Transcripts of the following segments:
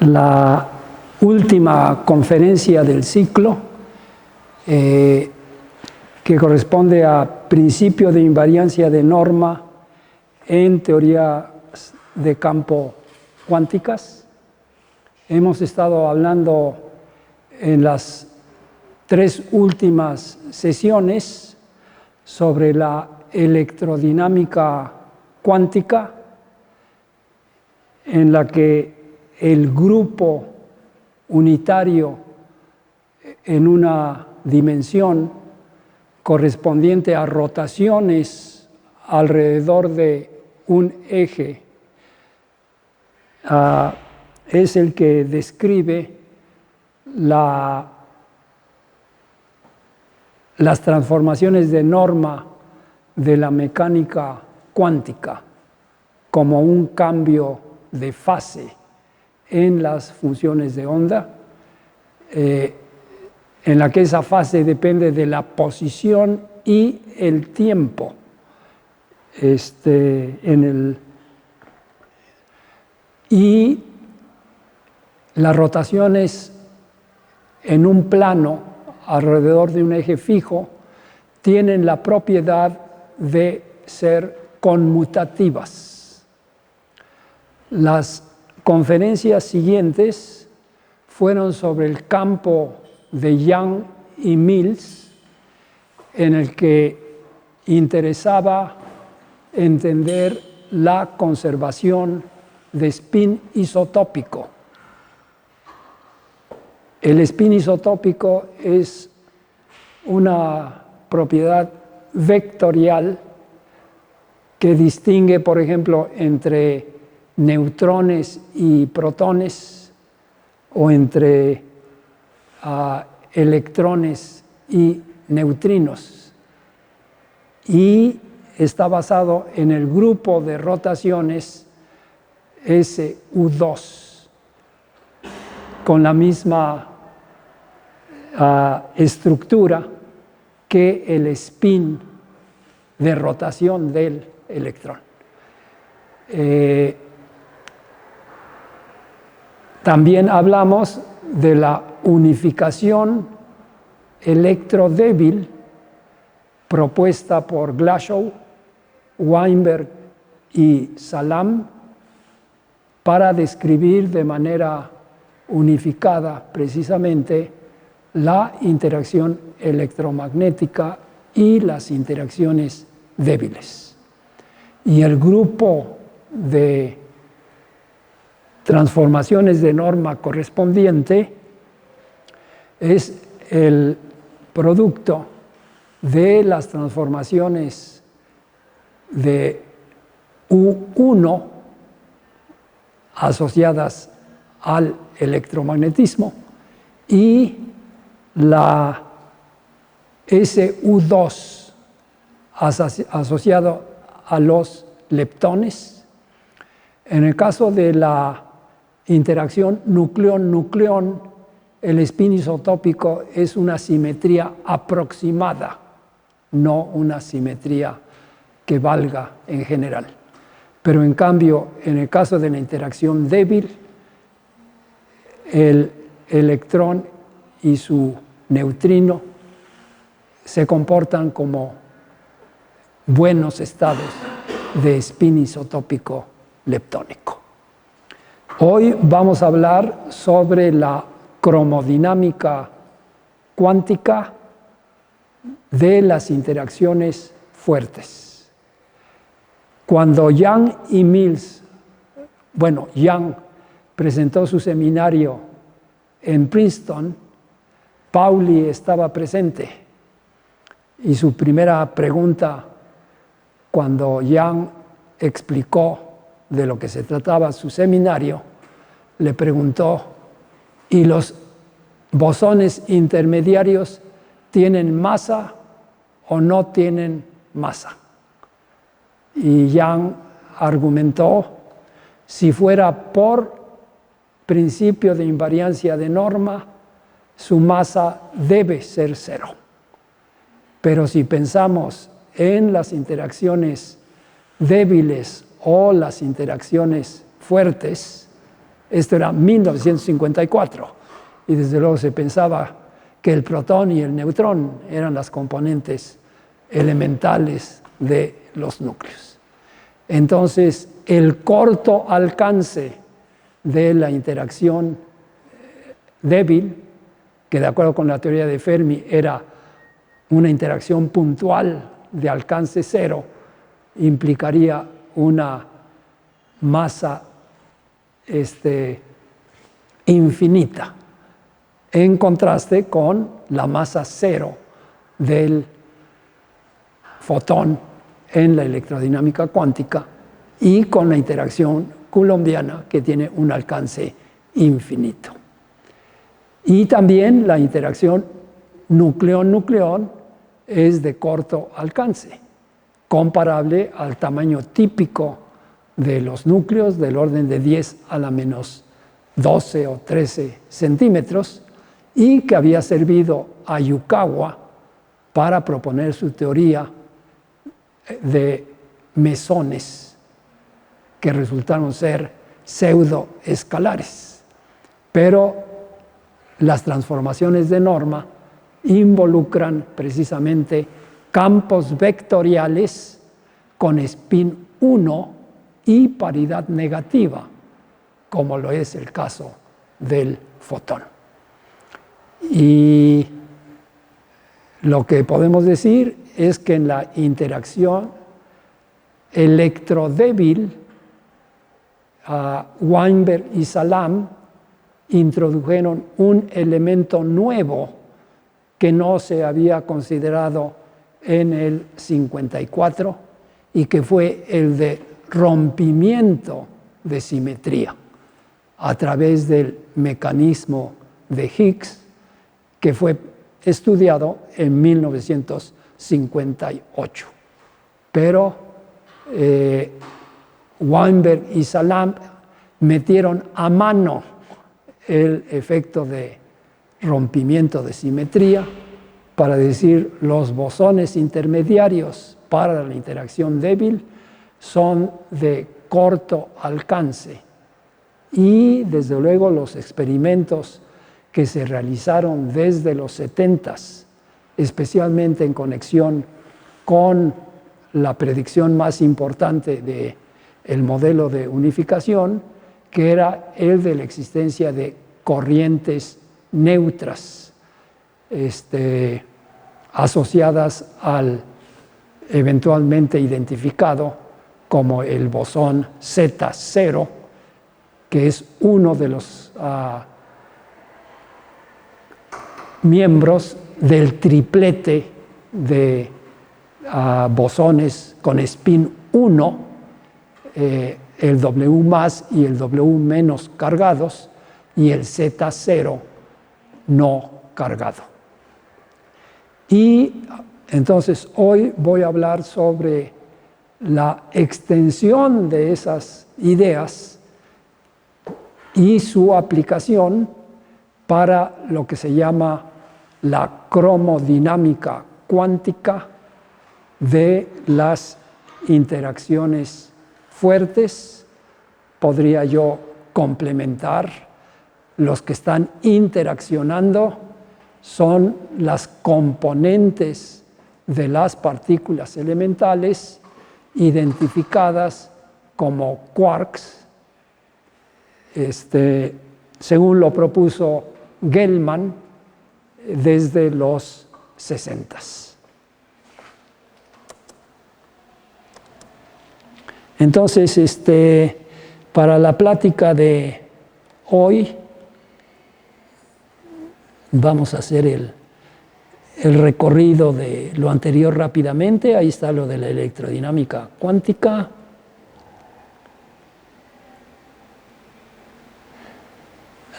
La última conferencia del ciclo, que corresponde a principio de invariancia de norma en teoría de campo cuánticas. Hemos estado hablando en las tres últimas sesiones sobre la electrodinámica cuántica, en la que el grupo unitario en una dimensión correspondiente a rotaciones alrededor de un eje es el que describe las transformaciones de norma de la mecánica cuántica como un cambio de fase en las funciones de onda, en la que esa fase depende de la posición y el tiempo y las rotaciones en un plano alrededor de un eje fijo tienen la propiedad de ser conmutativas. Las conferencias siguientes fueron sobre el campo de Young y Mills, en el que interesaba entender la conservación de spin isotópico. El spin isotópico es una propiedad vectorial que distingue, por ejemplo, entre neutrones y protones, o entre electrones y neutrinos, y está basado en el grupo de rotaciones SU2 con la misma estructura que el spin de rotación del electrón. También hablamos de la unificación electrodébil propuesta por Glashow, Weinberg y Salam para describir de manera unificada precisamente la interacción electromagnética y las interacciones débiles. Y el grupo de transformaciones de norma correspondiente es el producto de las transformaciones de U1 asociadas al electromagnetismo y la SU2 asociado a los leptones. En el caso de la interacción nucleón-nucleón, el spin isotópico es una simetría aproximada, no una simetría que valga en general. Pero en cambio, en el caso de la interacción débil, el electrón y su neutrino se comportan como buenos estados de spin isotópico leptónico. Hoy vamos a hablar sobre la cromodinámica cuántica de las interacciones fuertes. Cuando Young y Mills, Young presentó su seminario en Princeton, Pauli estaba presente, y su primera pregunta, cuando Young explicó de lo que se trataba su seminario, le preguntó: ¿y los bosones intermediarios tienen masa o no tienen masa? Y Young argumentó: si fuera por principio de invariancia de norma, su masa debe ser cero. Pero si pensamos en las interacciones débiles o las interacciones fuertes, Esto era 1954 y desde luego se pensaba que el protón y el neutrón eran las componentes elementales de los núcleos. Entonces, el corto alcance de la interacción débil, que de acuerdo con la teoría de Fermi era una interacción puntual de alcance cero, implicaría una masa infinita, en contraste con la masa cero del fotón en la electrodinámica cuántica y con la interacción coulombiana, que tiene un alcance infinito. Y también la interacción nucleón-nucleón es de corto alcance, comparable al tamaño típico de los núcleos, del orden de 10 a la menos 12 o 13 centímetros, y que había servido a Yukawa para proponer su teoría de mesones que resultaron ser pseudoescalares. Pero las transformaciones de norma involucran precisamente campos vectoriales con spin 1 y paridad negativa, como lo es el caso del fotón. Y lo que podemos decir es que en la interacción electrodébil, Weinberg y Salam introdujeron un elemento nuevo que no se había considerado en el 54 y que fue el de rompimiento de simetría a través del mecanismo de Higgs, que fue estudiado en 1958. Pero Weinberg y Salam metieron a mano el efecto de rompimiento de simetría para decir los bosones intermediarios para la interacción débil son de corto alcance. Y desde luego los experimentos que se realizaron desde los 70s, especialmente en conexión con la predicción más importante del modelo de unificación, que era el de la existencia de corrientes neutras asociadas al eventualmente identificado como el bosón Z0, que es uno de los miembros del triplete de bosones con spin 1, el W más y el W menos cargados, y el Z0 no cargado. Y entonces hoy voy a hablar sobre la extensión de esas ideas y su aplicación para lo que se llama la cromodinámica cuántica de las interacciones fuertes. Podría yo complementar: los que están interaccionando son las componentes de las partículas elementales identificadas como quarks, según lo propuso Gell-Mann desde los 60s. Entonces, para la plática de hoy vamos a hacer el recorrido de lo anterior rápidamente. Ahí está lo de la electrodinámica cuántica.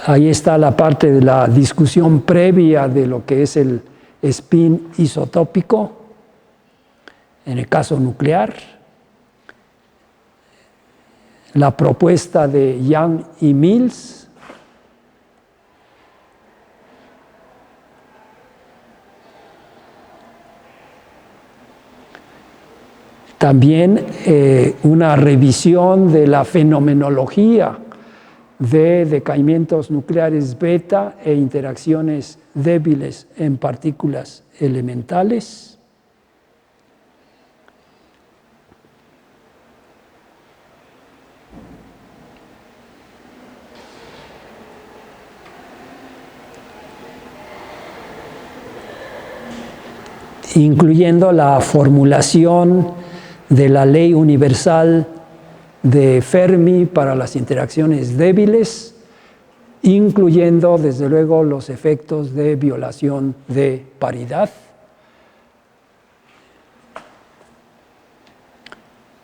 Ahí está la parte de la discusión previa de lo que es el spin isotópico en el caso nuclear. La propuesta de Young y Mills. También una revisión de la fenomenología de decaimientos nucleares beta e interacciones débiles en partículas elementales. Incluyendo la formulación de la ley universal de Fermi para las interacciones débiles, incluyendo desde luego los efectos de violación de paridad,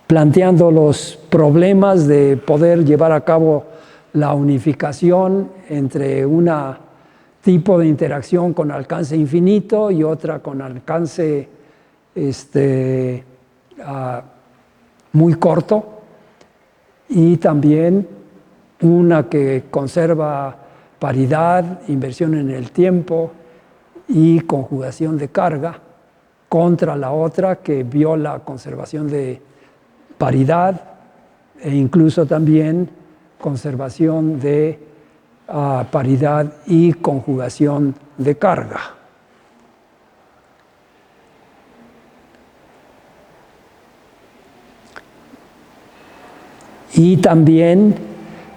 planteando los problemas de poder llevar a cabo la unificación entre una tipo de interacción con alcance infinito y otra con alcance muy corto, y también una que conserva paridad, inversión en el tiempo y conjugación de carga, contra la otra que viola conservación de paridad e incluso también conservación de paridad y conjugación de carga. Y también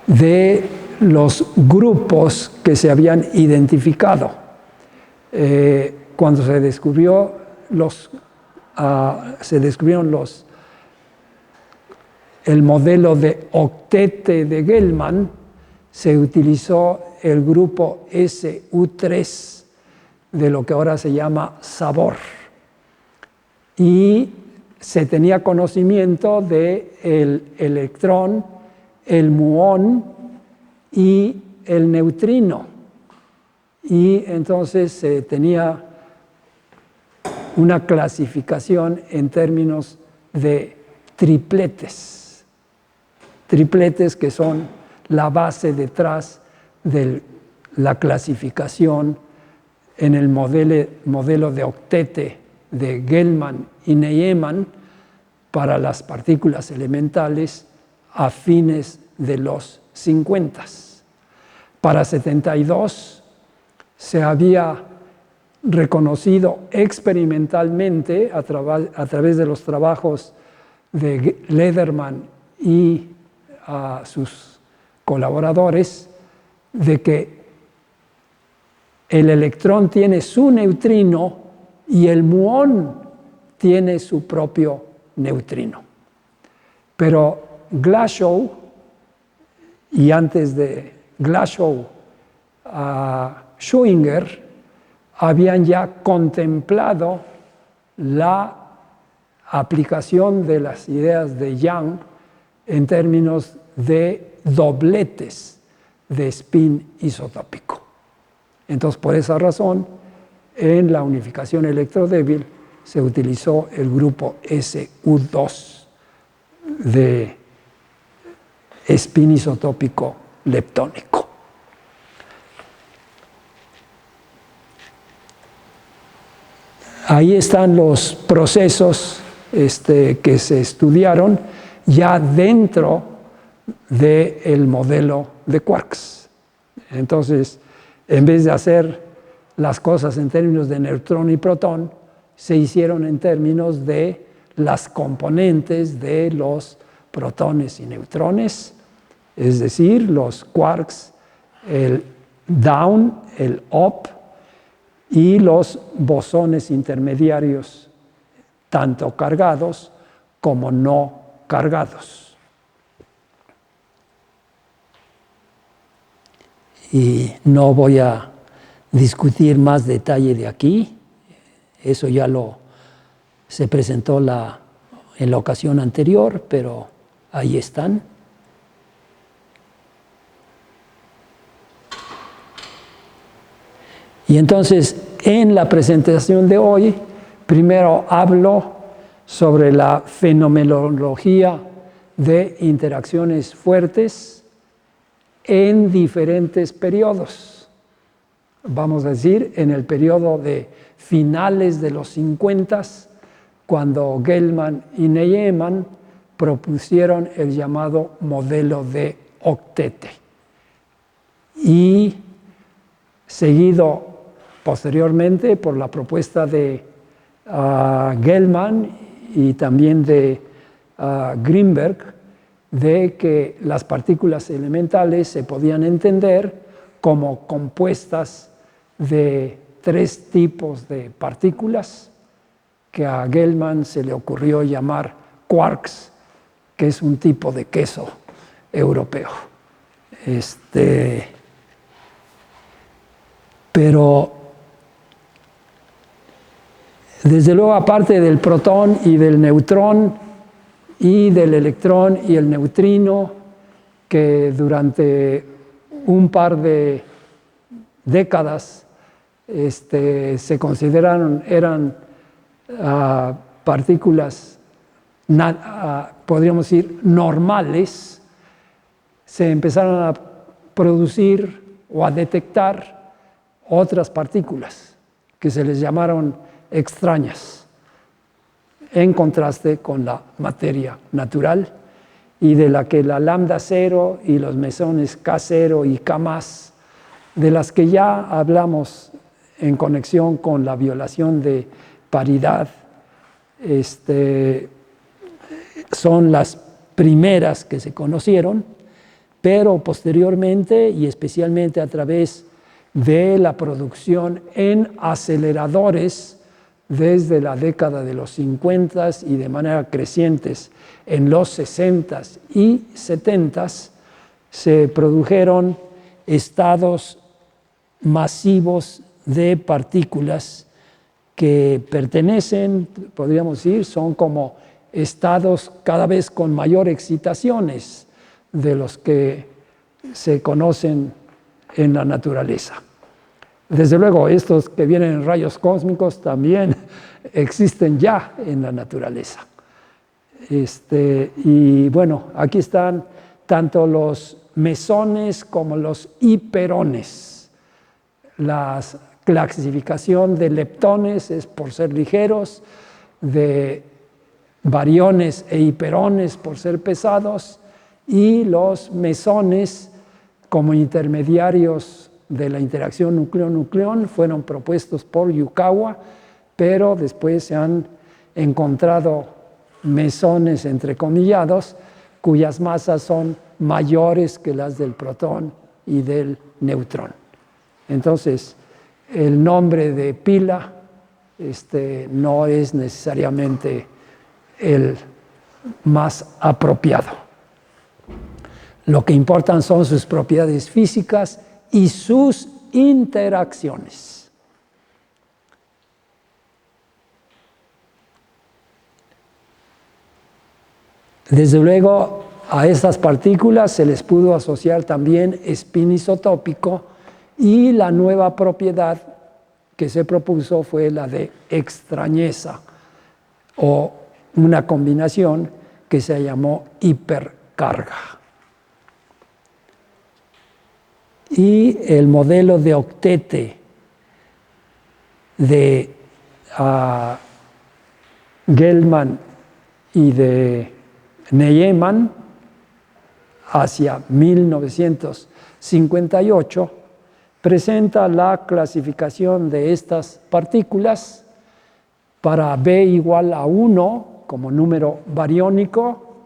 de los grupos que se habían identificado. Cuando se descubrieron el modelo de octete de Gell-Mann, se utilizó el grupo SU3 de lo que ahora se llama sabor. Y se tenía conocimiento del electrón, el muón y el neutrino. Y entonces se tenía una clasificación en términos de tripletes. Tripletes que son la base detrás de la clasificación en el modelo de octete de Gell-Mann y Nejemann para las partículas elementales a fines de los 50. Para 72 se había reconocido experimentalmente a través de los trabajos de Lederman y sus colaboradores, de que el electrón tiene su neutrino y el muón tiene su propio neutrino. Pero Glashow, y antes de Glashow, Schrödinger, habían ya contemplado la aplicación de las ideas de Young en términos de dobletes de spin isotópico. Entonces, por esa razón, en la unificación electrodébil se utilizó el grupo SU2 de spin isotópico leptónico. Ahí están los procesos que se estudiaron ya dentro del modelo de quarks. Entonces, en vez de hacer las cosas en términos de neutrón y protón, se hicieron en términos de las componentes de los protones y neutrones, es decir, los quarks, el down, el up y los bosones intermediarios, tanto cargados como no cargados. Y no voy a discutir más detalle de aquí, eso ya se presentó en la ocasión anterior, pero ahí están. Y entonces, en la presentación de hoy, primero hablo sobre la fenomenología de interacciones fuertes en diferentes periodos. Vamos a decir, en el periodo de finales de los 50, cuando Gell-Mann y Nejemann propusieron el llamado modelo de octete. y seguido posteriormente por la propuesta de Gell-Mann y también de Greenberg, de que las partículas elementales se podían entender como compuestas de 3 tipos de partículas que a Gell-Mann se le ocurrió llamar quarks, que es un tipo de queso europeo. Pero desde luego, aparte del protón y del neutrón y del electrón y el neutrino, que durante un par de décadas se consideraron eran partículas, podríamos decir, normales, se empezaron a producir o a detectar otras partículas que se les llamaron extrañas, en contraste con la materia natural, y de la que la lambda 0 y los mesones K0 y K+, de las que ya hablamos en conexión con la violación de paridad, son las primeras que se conocieron, pero posteriormente y especialmente a través de la producción en aceleradores desde la década de los 50 y de manera creciente en los 60 y 70 se produjeron estados masivos de partículas que pertenecen, podríamos decir, son como estados cada vez con mayor excitaciones de los que se conocen en la naturaleza. Desde luego, estos que vienen en rayos cósmicos también existen ya en la naturaleza. Y bueno, aquí están tanto los mesones como los hiperones. La clasificación de leptones es por ser ligeros, de bariones e hiperones por ser pesados, y los mesones como intermediarios de la interacción nucleón-nucleón fueron propuestos por Yukawa, pero después se han encontrado mesones entrecomillados cuyas masas son mayores que las del protón y del neutrón. Entonces, el nombre de pila no es necesariamente el más apropiado. Lo que importan son sus propiedades físicas y sus interacciones. Desde luego, a estas partículas se les pudo asociar también spin isotópico, y la nueva propiedad que se propuso fue la de extrañeza, o una combinación que se llamó hipercarga. Y el modelo de octete de Gell-Mann y de Nejemann hacia 1958 presenta la clasificación de estas partículas para B igual a 1 como número bariónico.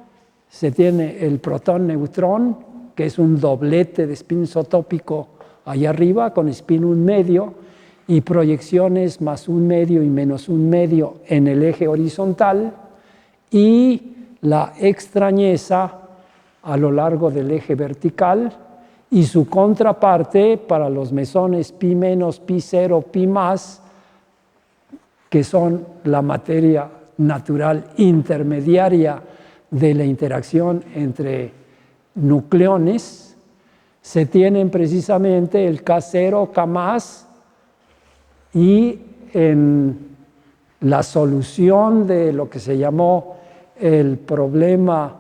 Se tiene el protón-neutrón, que es un doblete de spin isotópico allá arriba con spin 1 medio y proyecciones más 1 medio y menos 1 medio en el eje horizontal, y la extrañeza a lo largo del eje vertical, y su contraparte para los mesones pi menos, pi 0, pi más, que son la materia natural intermediaria de la interacción entre nucleones. Se tienen precisamente el K0, K+, y en la solución de lo que se llamó el problema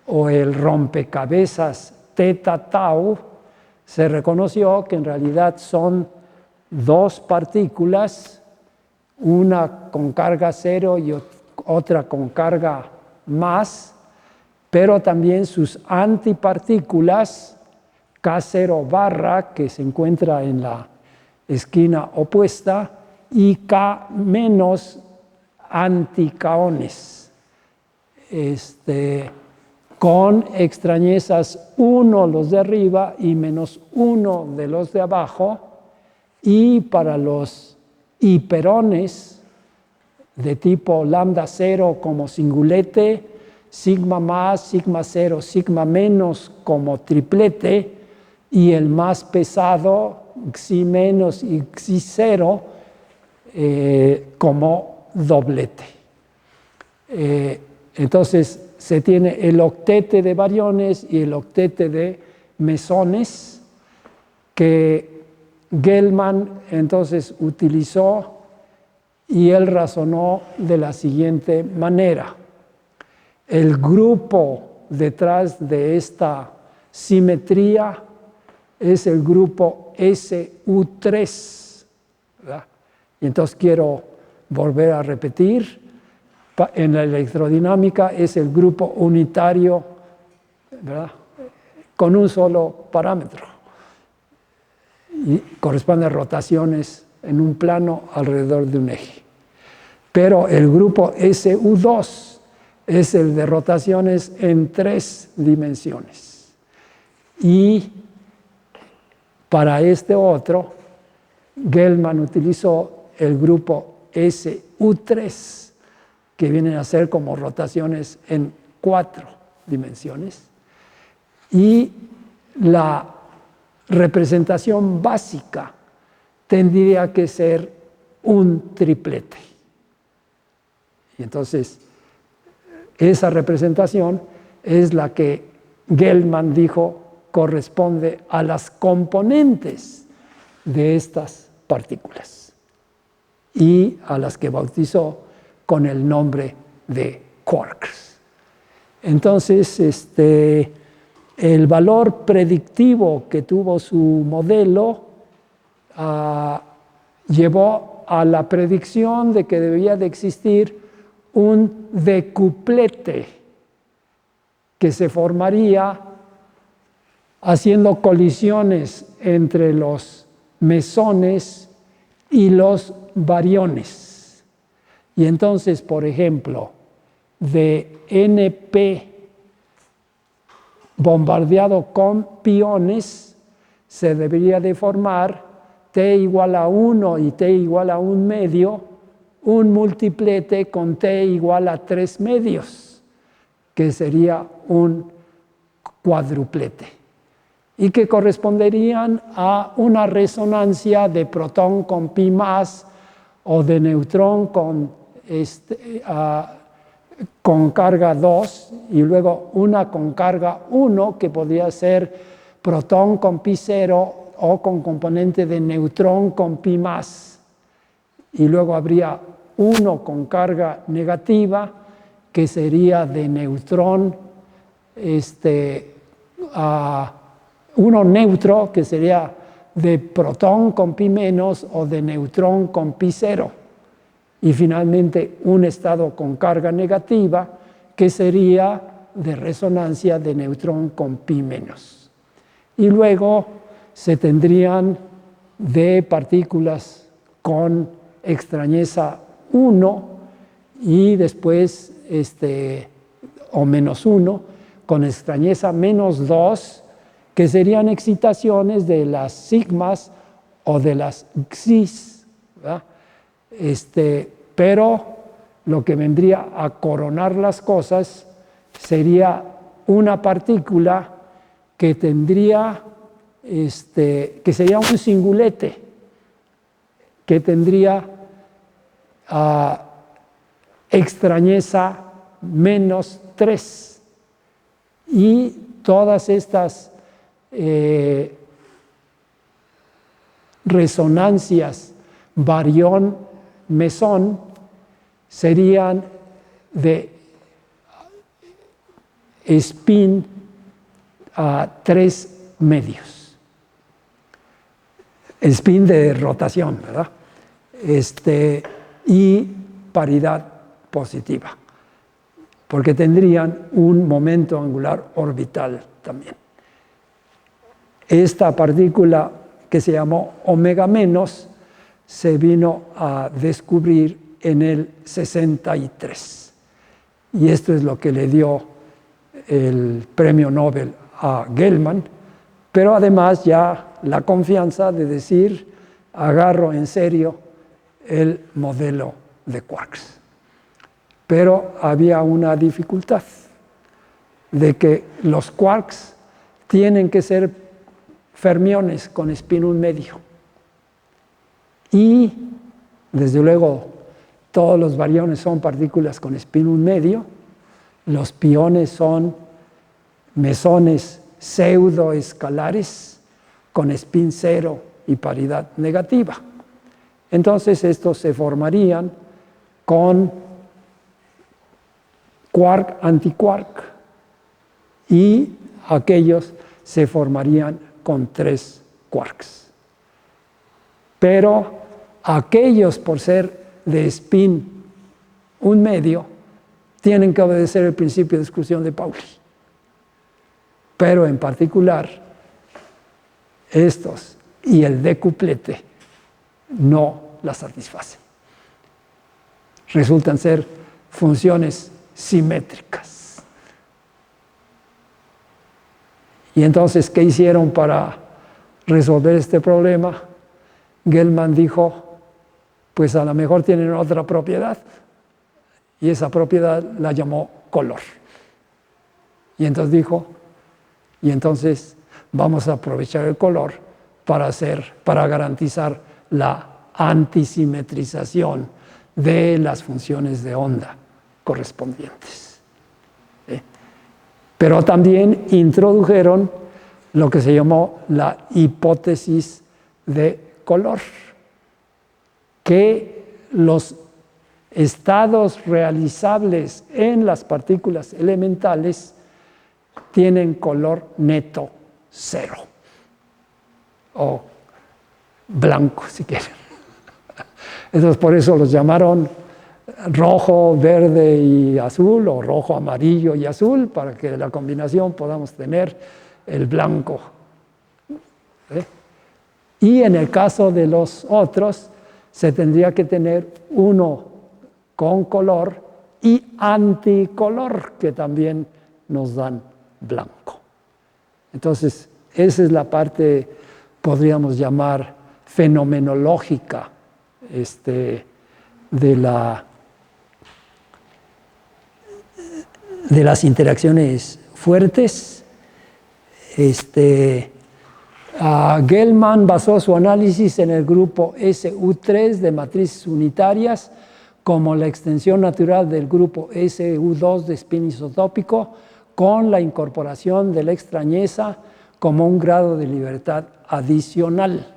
o el rompecabezas teta tau, se reconoció que en realidad son 2 partículas, una con carga 0 y otra con carga más, pero también sus antipartículas K0 barra, que se encuentra en la esquina opuesta, y K menos anticaones, con extrañezas 1 los de arriba y menos 1 de los de abajo, y para los hiperones de tipo lambda 0 como singulete, sigma más, sigma 0, sigma menos como triplete, y el más pesado, xi menos y xi 0, como doblete. Entonces se tiene el octete de bariones y el octete de mesones, que Gell-Mann entonces utilizó, y él razonó de la siguiente manera. El grupo detrás de esta simetría es el grupo SU3, ¿verdad? Y entonces quiero volver a repetir, en la electrodinámica es el grupo unitario, ¿verdad?, con un solo parámetro, y corresponde a rotaciones en un plano alrededor de un eje. Pero el grupo SU2 es el de rotaciones en 3 dimensiones. Y para este otro, Gell-Mann utilizó el grupo SU3, que vienen a ser como rotaciones en 4 dimensiones. Y la representación básica tendría que ser un triplete. Y entonces, esa representación es la que Gell-Mann dijo corresponde a las componentes de estas partículas y a las que bautizó con el nombre de quarks. Entonces, el valor predictivo que tuvo su modelo llevó a la predicción de que debía de existir un decuplete que se formaría haciendo colisiones entre los mesones y los bariones. Y entonces, por ejemplo, de NP bombardeado con piones, se debería de formar T igual a 1 y T igual a 1 medio, un multiplete con T igual a 3 medios, que sería un cuádruplete, y que corresponderían a una resonancia de protón con pi más o de neutrón con carga 2, y luego una con carga 1, que podría ser protón con pi 0 o con componente de neutrón con pi más. Y luego habría uno con carga negativa, que sería de neutrón, uno neutro, que sería de protón con pi menos o de neutrón con pi 0. Y finalmente un estado con carga negativa, que sería de resonancia de neutrón con pi menos. Y luego se tendrían de partículas con extrañeza 1 y después, o menos 1, con extrañeza menos 2, que serían excitaciones de las sigmas o de las xis, ¿verdad? Pero lo que vendría a coronar las cosas sería una partícula que tendría, que sería un singulete, que tendría extrañeza menos 3. Y todas estas resonancias barión-mesón serían de spin a 3 medios. Spin de rotación, ¿verdad? Y paridad positiva, porque tendrían un momento angular orbital también. esta partícula que se llamó omega menos se vino a descubrir en el 63. Y esto es lo que le dio el premio Nobel a Gell-Mann, pero además ya la confianza de decir, agarro en serio el modelo de quarks. Pero había una dificultad de que los quarks tienen que ser fermiones con spin 1 medio. Y, desde luego, todos los bariones son partículas con spin 1 medio. Los piones son mesones pseudoescalares con spin 0 y paridad negativa. Entonces, estos se formarían con quark-antiquark y aquellos se formarían con 3 quarks. Pero aquellos, por ser de spin 1 medio, tienen que obedecer el principio de exclusión de Pauli. Pero en particular, estos y el decuplete no la satisfacen. Resultan ser funciones simétricas. Y entonces, ¿qué hicieron para resolver este problema? Gell-Mann dijo, pues a lo mejor tienen otra propiedad, y esa propiedad la llamó color. Y entonces dijo, y entonces vamos a aprovechar el color para garantizar la antisimetrización de las funciones de onda correspondientes. Pero también introdujeron lo que se llamó la hipótesis de color, que los estados realizables en las partículas elementales tienen color neto 0, o blanco si quieren. Entonces por eso los llamaron rojo, verde y azul, o rojo, amarillo y azul, para que de la combinación podamos tener el blanco. Y en el caso de los otros, se tendría que tener uno con color y anticolor, que también nos dan blanco. Entonces, esa es la parte, podríamos llamar, fenomenológica de las interacciones fuertes. Gell-Mann basó su análisis en el grupo SU3 de matrices unitarias como la extensión natural del grupo SU2 de spin isotópico, con la incorporación de la extrañeza como un grado de libertad adicional.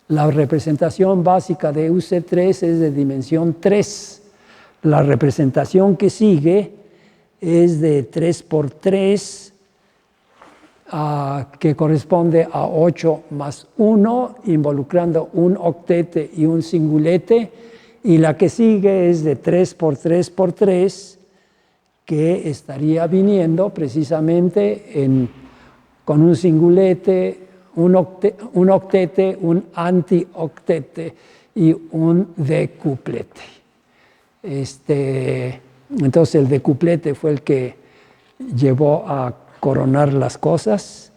La representación básica de UC3 es de dimensión 3. La representación que sigue es de 3 por 3, que corresponde a 8 más 1, involucrando un octete y un singulete, y la que sigue es de 3 por 3 por 3, que estaría viniendo precisamente con un singulete, un octete, un antioctete y un decuplete. Entonces el decuplete fue el que llevó a coronar las cosas,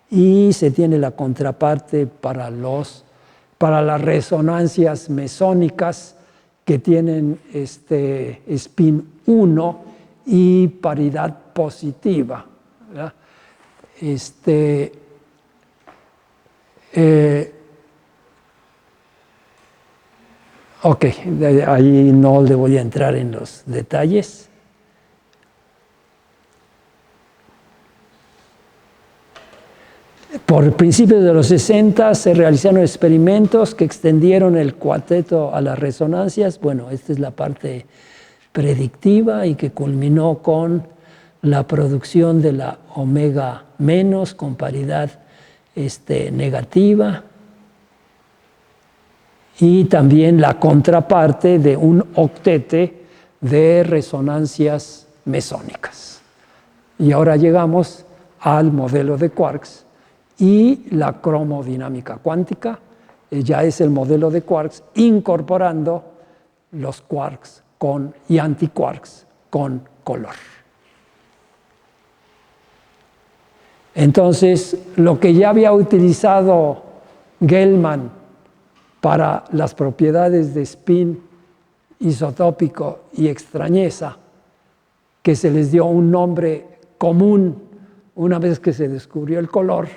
y se tiene la contraparte para las resonancias mesónicas que tienen spin 1 y paridad positiva, ¿verdad? Ok, ahí no le voy a entrar en los detalles. Por principios de los 60 se realizaron experimentos que extendieron el cuarteto a las resonancias. Bueno, esta es la parte predictiva, y que culminó con la producción de la omega menos con paridad negativa, y también la contraparte de un octete de resonancias mesónicas. Y ahora llegamos al modelo de quarks, y la cromodinámica cuántica ya es el modelo de quarks incorporando los quarks y antiquarks con color. Entonces, lo que ya había utilizado Gell-Mann para las propiedades de spin isotópico y extrañeza, que se les dio un nombre común una vez que se descubrió el color,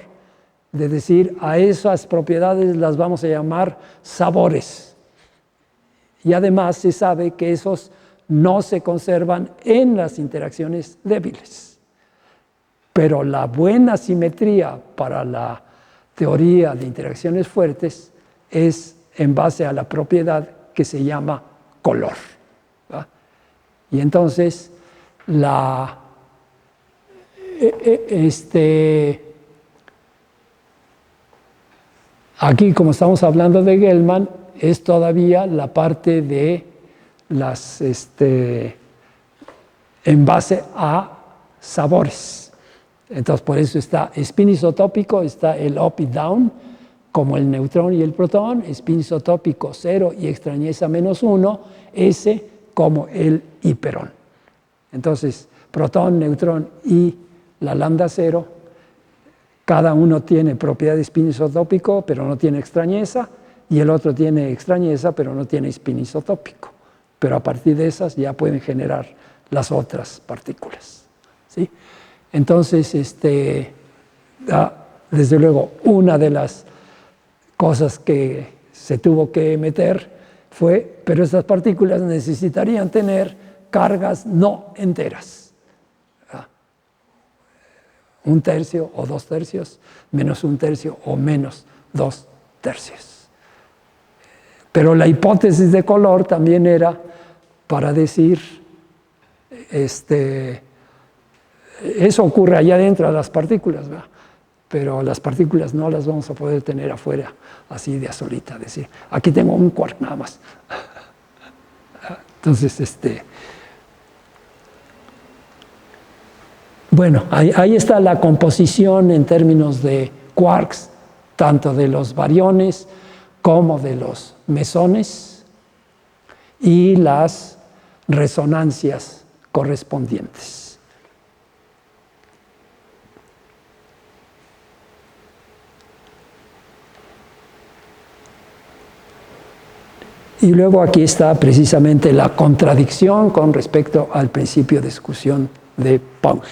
de decir a esas propiedades las vamos a llamar sabores. Y además se sabe que esos no se conservan en las interacciones débiles. Pero la buena simetría para la teoría de interacciones fuertes es en base a la propiedad que se llama color, ¿va? Y entonces aquí, como estamos hablando de Gell-Mann, es todavía la parte de las en base a sabores. Entonces, por eso está spin isotópico, está el up y down, como el neutrón y el protón, spin isotópico 0 y extrañeza -1, S como el hiperón. Entonces, protón, neutrón y la lambda 0, cada uno tiene propiedad de spin isotópico, pero no tiene extrañeza, y el otro tiene extrañeza, pero no tiene spin isotópico. Pero a partir de esas ya pueden generar las otras partículas, ¿sí? Entonces, desde luego, una de las cosas que se tuvo que meter fue, pero estas partículas necesitarían tener cargas no enteras. 1/3 o 2/3, menos 1/3 o menos 2/3. Pero la hipótesis de color también era para decir, eso ocurre allá dentro de las partículas, ¿verdad? Pero las partículas no las vamos a poder tener afuera, así de a solita, decir, aquí tengo un quark nada más. Entonces, bueno, ahí está la composición en términos de quarks, tanto de los bariones como de los mesones, y las resonancias correspondientes. Y luego aquí está precisamente la contradicción con respecto al principio de discusión de Pauli.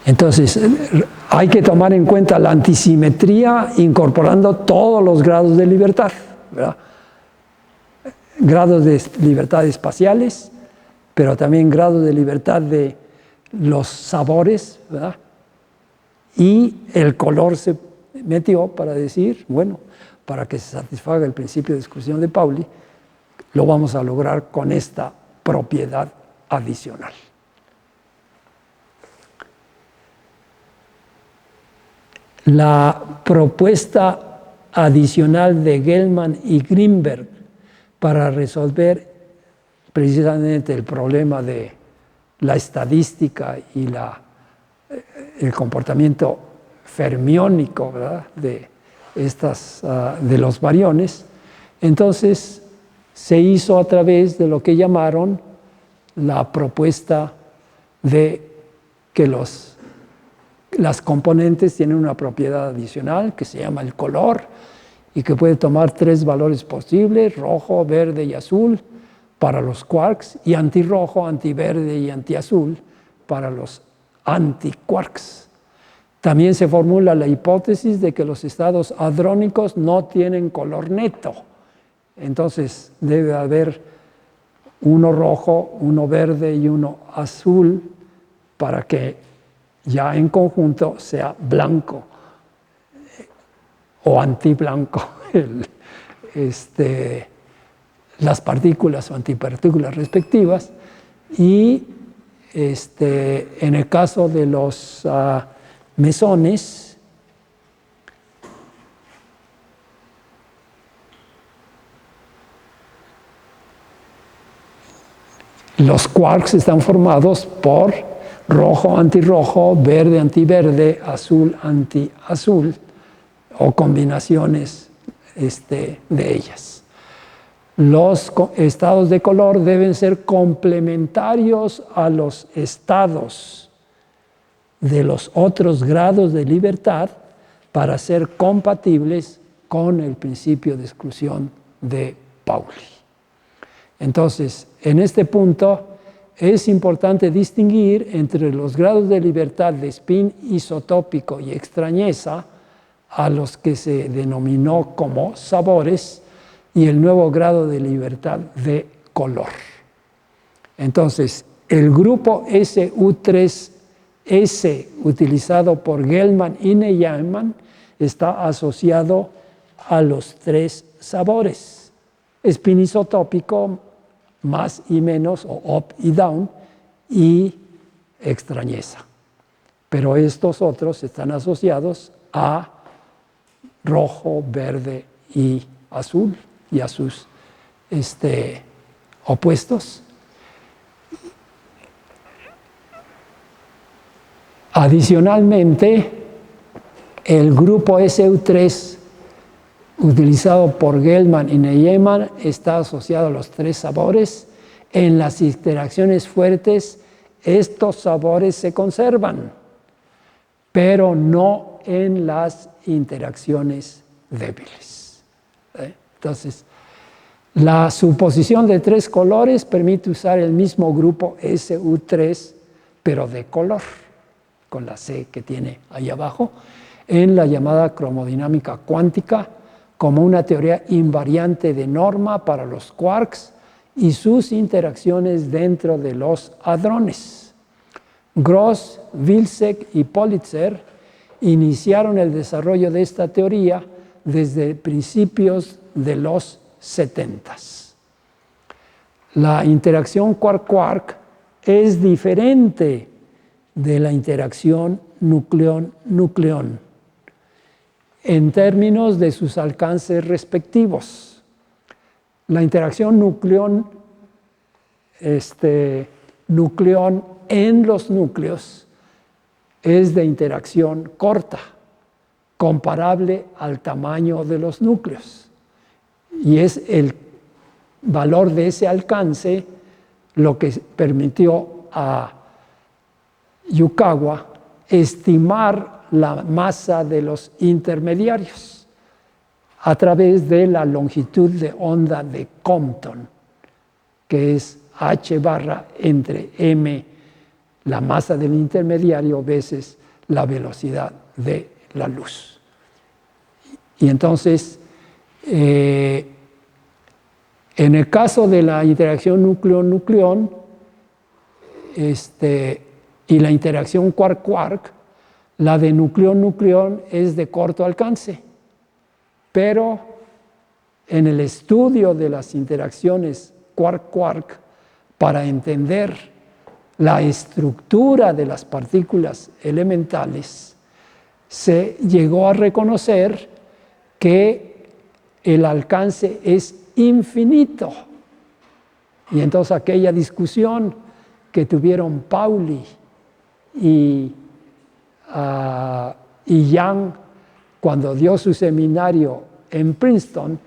Entonces, hay que tomar en cuenta la antisimetría incorporando todos los grados de libertad, ¿verdad? Grados de libertad espaciales, pero también grados de libertad de los sabores, ¿verdad? Y el color se metió para decir, bueno, para que se satisfaga el principio de discusión de Pauli, lo vamos a lograr con esta propiedad adicional. La propuesta adicional de Gell-Mann y Grimberg para resolver precisamente el problema de la estadística y el comportamiento fermiónico, ¿verdad?, de los bariones, entonces se hizo a través de lo que llamaron la propuesta de que las componentes tienen una propiedad adicional que se llama el color y que puede tomar 3 valores posibles, rojo, verde y azul, para los quarks, y antirrojo, antiverde y antiazul para los antiquarks. También se formula la hipótesis de que los estados hadrónicos no tienen color neto. Entonces debe haber uno rojo, uno verde y uno azul para que ya en conjunto sea blanco o antiblanco las partículas o antipartículas respectivas. Y en el caso de los mesones, Los quarks están formados por rojo antirrojo, verde antiverde, azul antiazul, o combinaciones de ellas. Los estados de color deben ser complementarios a los estados de los otros grados de libertad para ser compatibles con el principio de exclusión de Pauli. Entonces, en este punto es importante distinguir entre los grados de libertad de spin isotópico y extrañeza, a los que se denominó como sabores, y el nuevo grado de libertad de color. Entonces, el grupo SU3S utilizado por Gell-Mann y Neyman está asociado a los tres sabores: spin isotópico, más y menos, o up y down, y extrañeza. Pero estos otros están asociados a rojo, verde y azul, y a sus opuestos. Adicionalmente, el grupo SU3 utilizado por Gell-Mann y Neyman está asociado a los tres sabores. En las interacciones fuertes, estos sabores se conservan, pero no en las interacciones débiles. Entonces, la suposición de tres colores permite usar el mismo grupo SU3, pero de color, con la C que tiene ahí abajo, en la llamada cromodinámica cuántica, como una teoría invariante de norma para los quarks y sus interacciones dentro de los hadrones. Gross, Wilczek y Politzer iniciaron el desarrollo de esta teoría desde principios de los 70s. La interacción quark-quark es diferente de la interacción nucleón-nucleón en términos de sus alcances respectivos. La interacción nucleón en los núcleos es de interacción corta, comparable al tamaño de los núcleos. Y es el valor de ese alcance lo que permitió a Yukawa estimar la masa de los intermediarios a través de la longitud de onda de Compton, que es h barra entre m, la masa del intermediario, veces la velocidad de la luz. Y entonces, en el caso de la interacción núcleo-nucleón y la interacción quark-quark, la de nucleón-nucleón es de corto alcance, pero en el estudio de las interacciones quark-quark, para entender la estructura de las partículas elementales, se llegó a reconocer que el alcance es infinito. Y entonces aquella discusión que tuvieron Pauli y Young cuando dio su seminario en Princeton,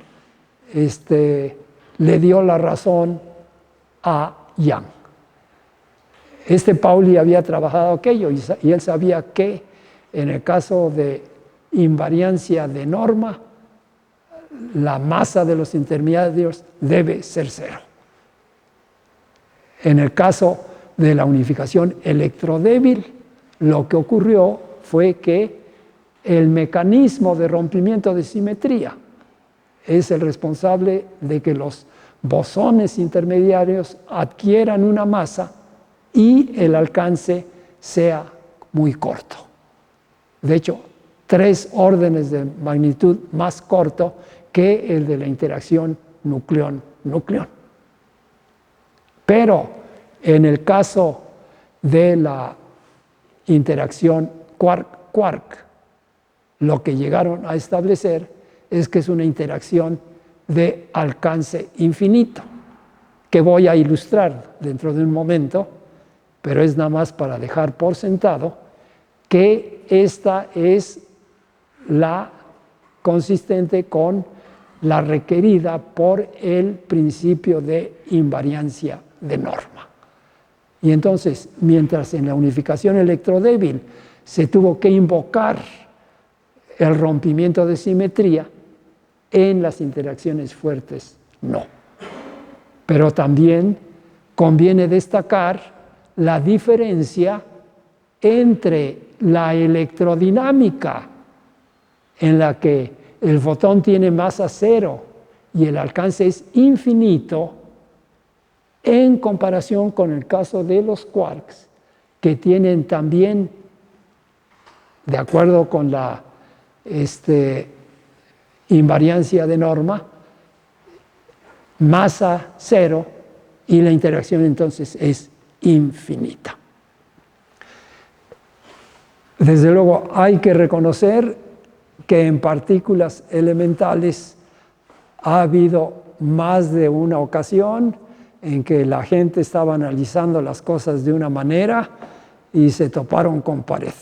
le dio la razón a Young. Pauli había trabajado aquello y él sabía que en el caso de invariancia de norma, la masa de los intermediarios debe ser cero. En el caso de la unificación electrodébil, lo que ocurrió fue que el mecanismo de rompimiento de simetría es el responsable de que los bosones intermediarios adquieran una masa y el alcance sea muy corto. De hecho, 3 órdenes de magnitud más corto que el de la interacción nucleón-nucleón. Pero en el caso de la interacción quark-quark, lo que llegaron a establecer es que es una interacción de alcance infinito. que voy a ilustrar dentro de un momento, pero es nada más para dejar por sentado que esta es la consistente con la requerida por el principio de invariancia de norma. Y entonces, mientras en la unificación electrodébil se tuvo que invocar el rompimiento de simetría, en las interacciones fuertes no. Pero también conviene destacar la diferencia entre la electrodinámica, en la que el fotón tiene masa cero y el alcance es infinito, en comparación con el caso de los quarks, que tienen también, de acuerdo con la invariancia de norma, masa cero, y la interacción entonces es infinita. Desde luego hay que reconocer que en partículas elementales ha habido más de una ocasión en que la gente estaba analizando las cosas de una manera y se toparon con pared.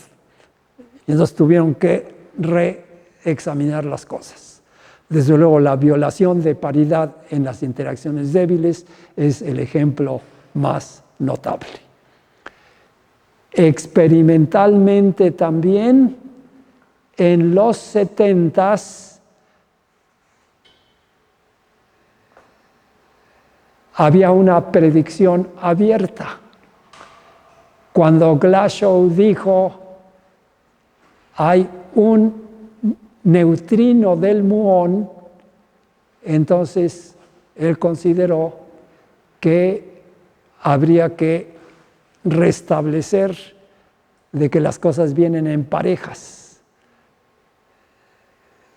Y entonces tuvieron que reexaminar las cosas. Desde luego, la violación de paridad en las interacciones débiles es el ejemplo más notable. Experimentalmente también, en los 70s, había una predicción abierta. Cuando Glashow dijo, hay un neutrino del muón, entonces él consideró que habría que restablecer de que las cosas vienen en parejas.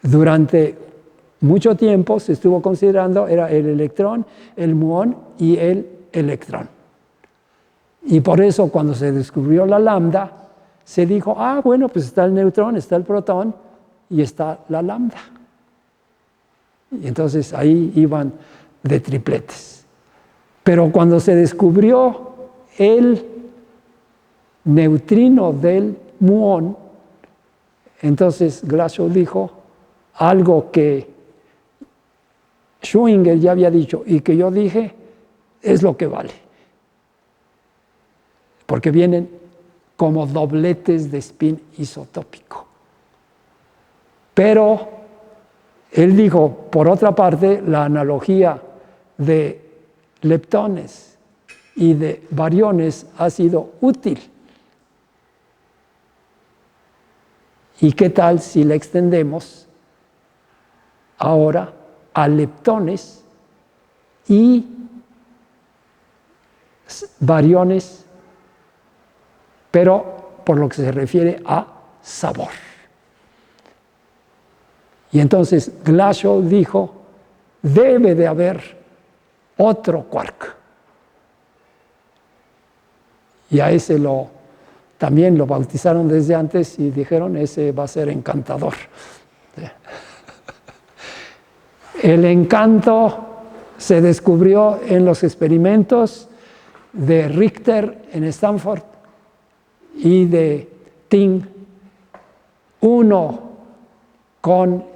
Durante mucho tiempo se estuvo considerando, era el electrón, el muón y el electrón. Y por eso cuando se descubrió la lambda, se dijo, bueno, pues está el neutrón, está el protón y está la lambda. Y entonces ahí iban de tripletes. Pero cuando se descubrió el neutrino del muón, entonces Glashow dijo algo que Schrödinger ya había dicho y que yo dije, es lo que vale. Porque vienen como dobletes de spin isotópico. Pero él dijo, por otra parte, la analogía de leptones y de bariones ha sido útil. ¿Y qué tal si la extendemos ahora a leptones y bariones, pero por lo que se refiere a sabor? Y entonces Glashow dijo, debe de haber otro quark. Y a ese también lo bautizaron desde antes y dijeron, ese va a ser encantador. El encanto se descubrió en los experimentos de Richter en Stanford y de Ting, uno con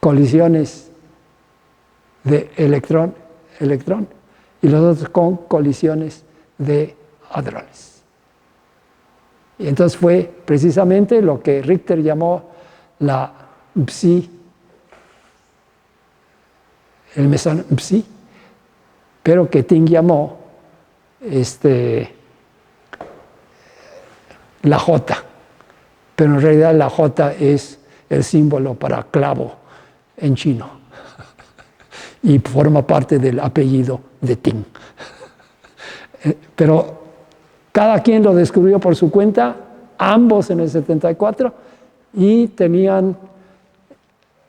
colisiones de electrón y los otros con colisiones de hadrones. Y entonces fue precisamente lo que Richter llamó la psi, el mesón psi, pero que Ting llamó la J, pero en realidad la J es el símbolo para clavo en chino y forma parte del apellido de Ting. Pero cada quien lo descubrió por su cuenta, ambos en el 74, y tenían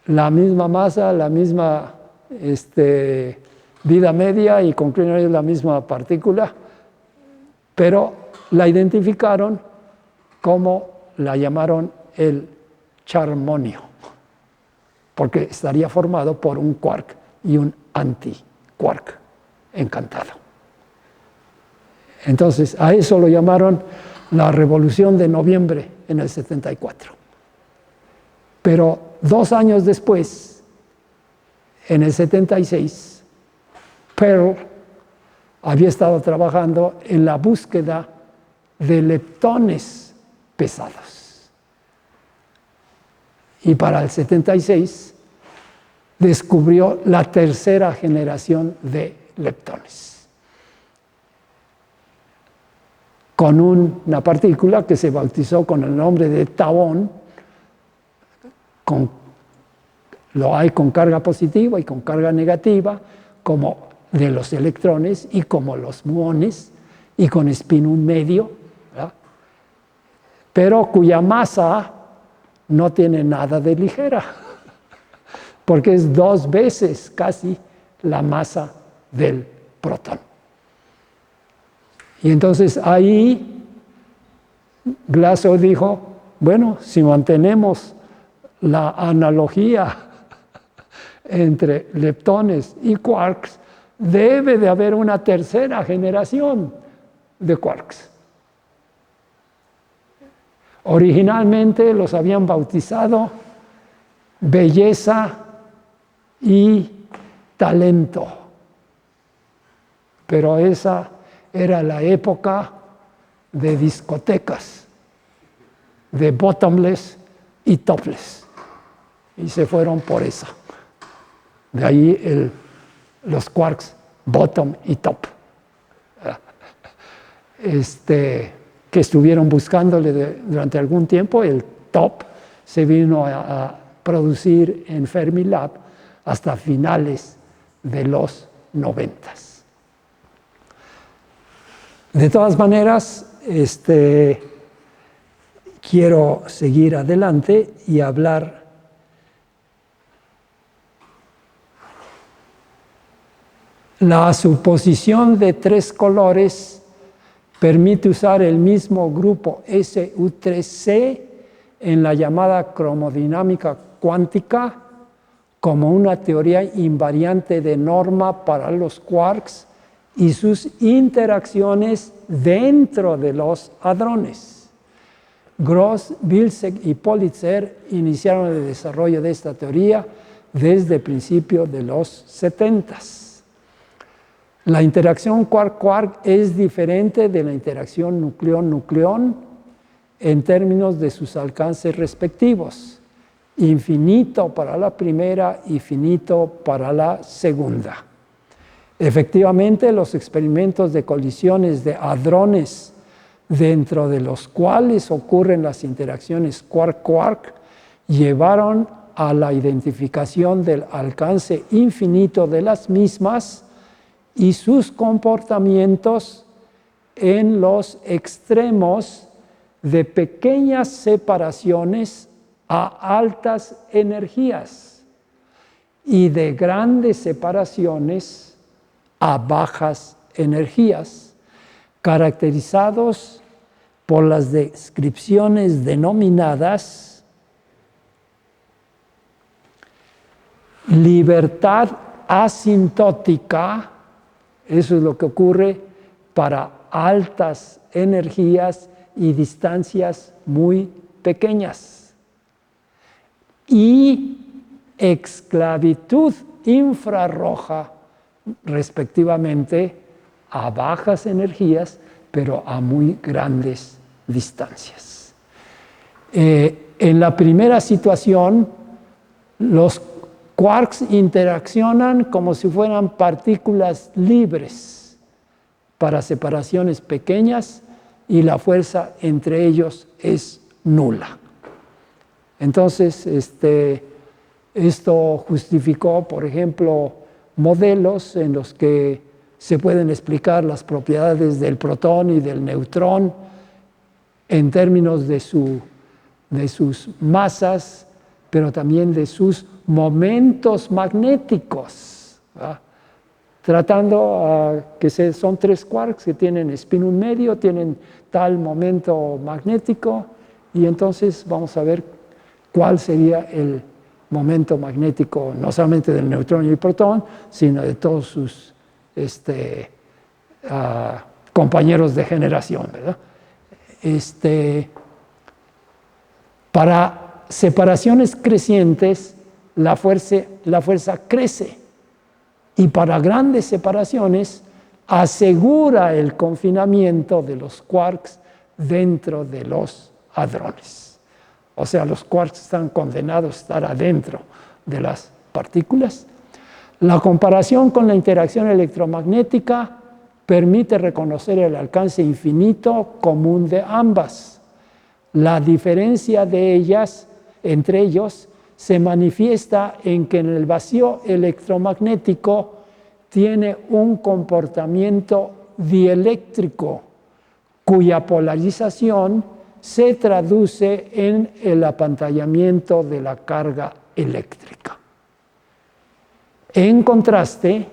la misma masa, la misma vida media y concluyeron la misma partícula, pero la identificaron como la llamaron el charmonio. porque estaría formado por un quark y un anti-quark encantado. Entonces, a eso lo llamaron la Revolución de Noviembre en el 74. Pero 2 años después, en el 76, Pearl había estado trabajando en la búsqueda de leptones pesados. Y para el 76 descubrió la tercera generación de leptones, con una partícula que se bautizó con el nombre de tauón. Lo hay con carga positiva y con carga negativa, como de los electrones y como los muones, y con spin 1 medio, ¿verdad? Pero cuya masa no tiene nada de ligera, porque es 2 veces casi la masa del protón. Y entonces ahí Glasgow dijo, bueno, si mantenemos la analogía entre leptones y quarks, debe de haber una tercera generación de quarks. Originalmente los habían bautizado belleza y talento, pero esa era la época de discotecas, de bottomless y topless, y se fueron por esa. De ahí los quarks bottom y top, que estuvieron buscándole durante algún tiempo. El top se vino a producir en Fermilab hasta finales de los 90. De todas maneras, quiero seguir adelante y hablar la suposición de 3 colores permite usar el mismo grupo SU3C en la llamada cromodinámica cuántica como una teoría invariante de norma para los quarks y sus interacciones dentro de los hadrones. Gross, Wilczek y Politzer iniciaron el desarrollo de esta teoría desde el principio de los 70. La interacción quark-quark es diferente de la interacción nucleón-nucleón en términos de sus alcances respectivos: infinito para la primera y finito para la segunda. Efectivamente, los experimentos de colisiones de hadrones dentro de los cuales ocurren las interacciones quark-quark llevaron a la identificación del alcance infinito de las mismas y sus comportamientos en los extremos de pequeñas separaciones a altas energías y de grandes separaciones a bajas energías, caracterizados por las descripciones denominadas libertad asintótica. Eso es lo que ocurre para altas energías y distancias muy pequeñas. Y esclavitud infrarroja, respectivamente, a bajas energías, pero a muy grandes distancias. En la primera situación, los quarks interaccionan como si fueran partículas libres para separaciones pequeñas y la fuerza entre ellos es nula. Entonces, esto justificó, por ejemplo, modelos en los que se pueden explicar las propiedades del protón y del neutrón en términos de sus masas, pero también de sus momentos magnéticos, ¿verdad? Tratando que son 3 quarks que tienen spin 1 medio, tienen tal momento magnético, y entonces vamos a ver cuál sería momento magnético no solamente del neutrón y el protón, sino de todos sus compañeros de generación, ¿verdad? Para separaciones crecientes, la fuerza crece, y para grandes separaciones asegura el confinamiento de los quarks dentro de los hadrones. O sea, los quarks están condenados a estar adentro de las partículas. La comparación con la interacción electromagnética permite reconocer el alcance infinito común de ambas. La diferencia de ellas, entre ellos, se manifiesta en que en el vacío electromagnético tiene un comportamiento dieléctrico cuya polarización se traduce en el apantallamiento de la carga eléctrica. En contraste,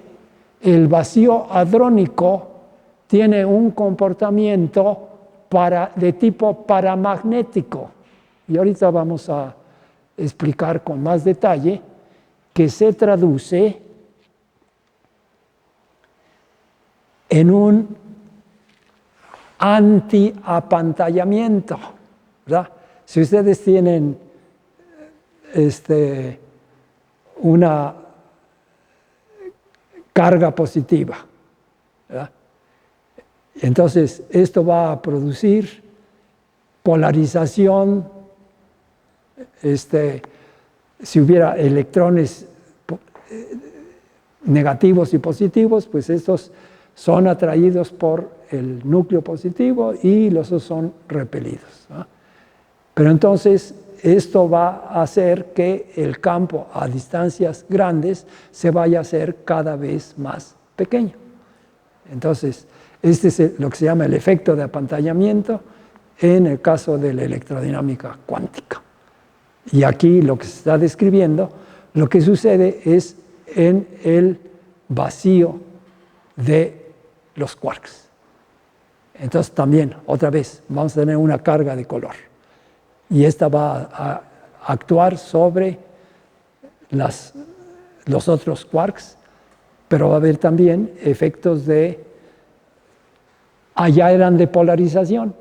el vacío hadrónico tiene un comportamiento de tipo paramagnético, y ahorita vamos a explicar con más detalle, que se traduce en un antiapantallamiento, ¿verdad? Si ustedes tienen una carga positiva, ¿verdad? Entonces, esto va a producir polarización. Si hubiera electrones negativos y positivos, pues estos son atraídos por el núcleo positivo y los otros son repelidos, ¿no? Pero entonces esto va a hacer que el campo a distancias grandes se vaya a hacer cada vez más pequeño. Entonces, este es lo que se llama el efecto de apantallamiento en el caso de la electrodinámica cuántica. Y aquí lo que se está describiendo, lo que sucede es en el vacío de los quarks. Entonces también, otra vez, vamos a tener una carga de color. Y esta va a actuar sobre los otros quarks, pero va a haber también efectos allá eran de polarización,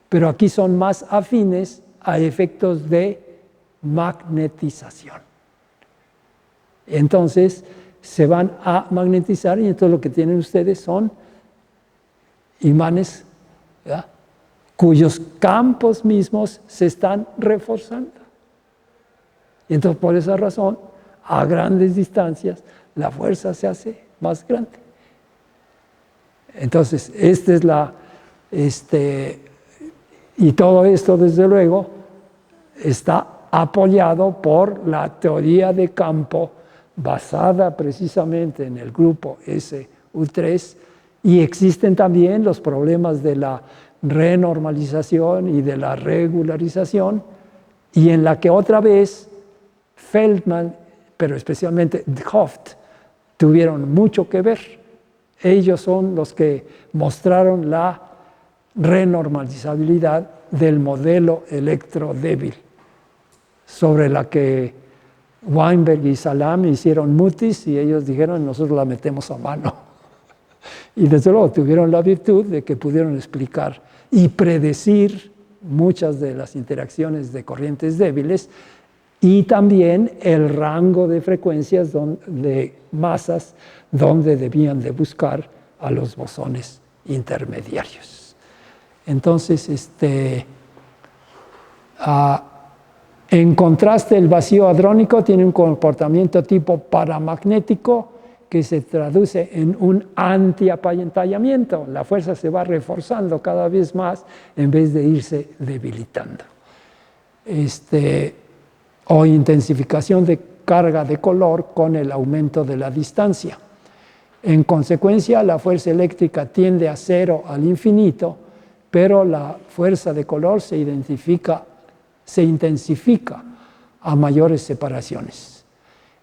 pero aquí son más afines a efectos de magnetización. Entonces se van a magnetizar, y entonces lo que tienen ustedes son imanes, ¿verdad?, cuyos campos mismos se están reforzando. Y entonces por esa razón, a grandes distancias, la fuerza se hace más grande. Entonces, y todo esto, desde luego, está apoyado por la teoría de campo basada precisamente en el grupo SU3, y existen también los problemas de la renormalización y de la regularización, y en la que otra vez Feldman, pero especialmente Hooft, tuvieron mucho que ver. Ellos son los que mostraron la renormalizabilidad del modelo electrodébil, sobre la que Weinberg y Salam hicieron mutis, y ellos dijeron: nosotros la metemos a mano. Y desde luego tuvieron la virtud de que pudieron explicar y predecir muchas de las interacciones de corrientes débiles, y también el rango de frecuencias de masas donde debían de buscar a los bosones intermediarios. Entonces, en contraste, el vacío hadrónico tiene un comportamiento tipo paramagnético que se traduce en un antiapantallamiento. La fuerza se va reforzando cada vez más en vez de irse debilitando. O intensificación de carga de color con el aumento de la distancia. En consecuencia, la fuerza eléctrica tiende a cero al infinito, pero la fuerza de color se intensifica a mayores separaciones.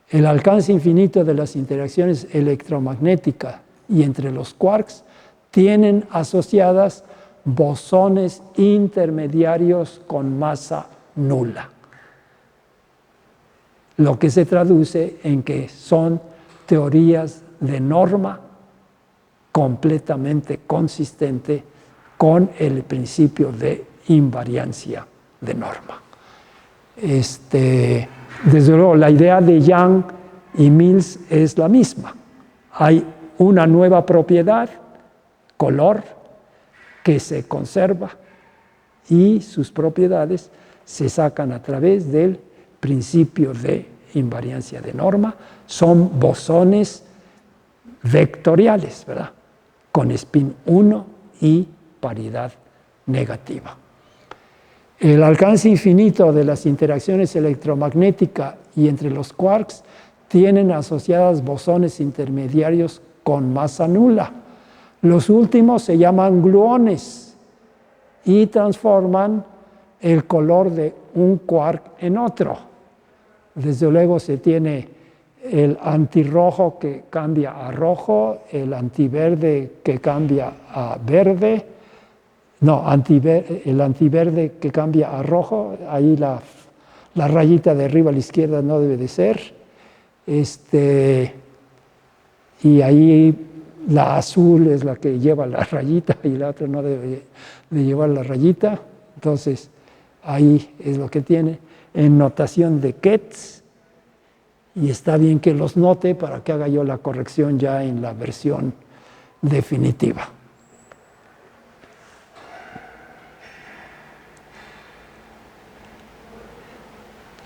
El alcance infinito de las interacciones electromagnéticas y entre los quarks tienen asociadas bosones intermediarios con masa nula. lo que se traduce en que son teorías de norma completamente consistente con el principio de invariancia de norma. Desde luego, la idea de Young y Mills es la misma. Hay una nueva propiedad, color, que se conserva y sus propiedades se sacan a través del principio de invariancia de norma. Son bosones vectoriales, ¿verdad? Con spin 1 y paridad negativa. El alcance infinito de las interacciones electromagnéticas y entre los quarks tienen asociadas bosones intermediarios con masa nula. Los últimos se llaman gluones y transforman el color de un quark en otro. Desde luego se tiene el antirrojo que cambia a rojo, el antiverde que cambia a verde, el antiverde que cambia a rojo, ahí la rayita de arriba a la izquierda no debe de ser, y ahí la azul es la que lleva la rayita y la otra no debe de llevar la rayita, entonces ahí es lo que tiene en notación de Ketz, y está bien que los note para que haga yo la corrección ya en la versión definitiva.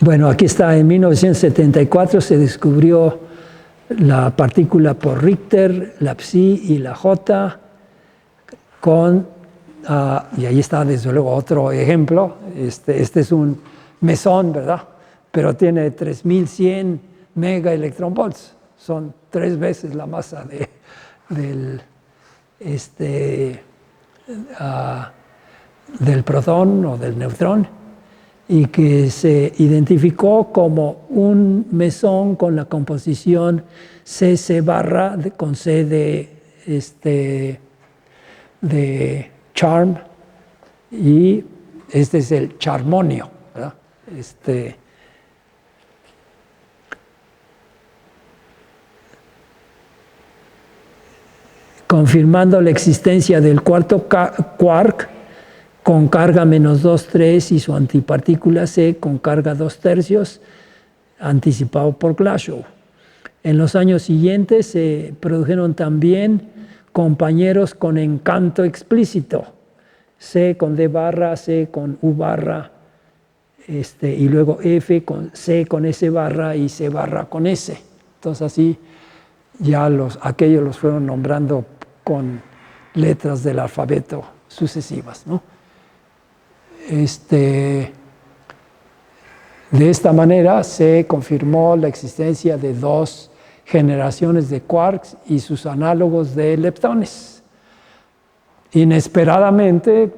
Bueno, aquí está, en 1974 se descubrió la partícula por Richter, la Psi y la J, y ahí está desde luego otro ejemplo. Este es un mesón, ¿verdad? Pero tiene 3100 megaelectronvolts. Son 3 veces la masa del protón o del neutrón, y que se identificó como un mesón con la composición CC barra con C de charm, y este es el charmonio, ¿verdad? Confirmando la existencia del cuarto quark con carga menos 2,3 y su antipartícula C con carga 2/3, anticipado por Glashow. En los años siguientes se produjeron también compañeros con encanto explícito, C con D barra, C con U barra, y luego F con C con S barra y C barra con S. Entonces así ya aquellos los fueron nombrando con letras del alfabeto sucesivas, ¿no? De esta manera se confirmó la existencia de 2 generaciones de quarks y sus análogos de leptones. Inesperadamente,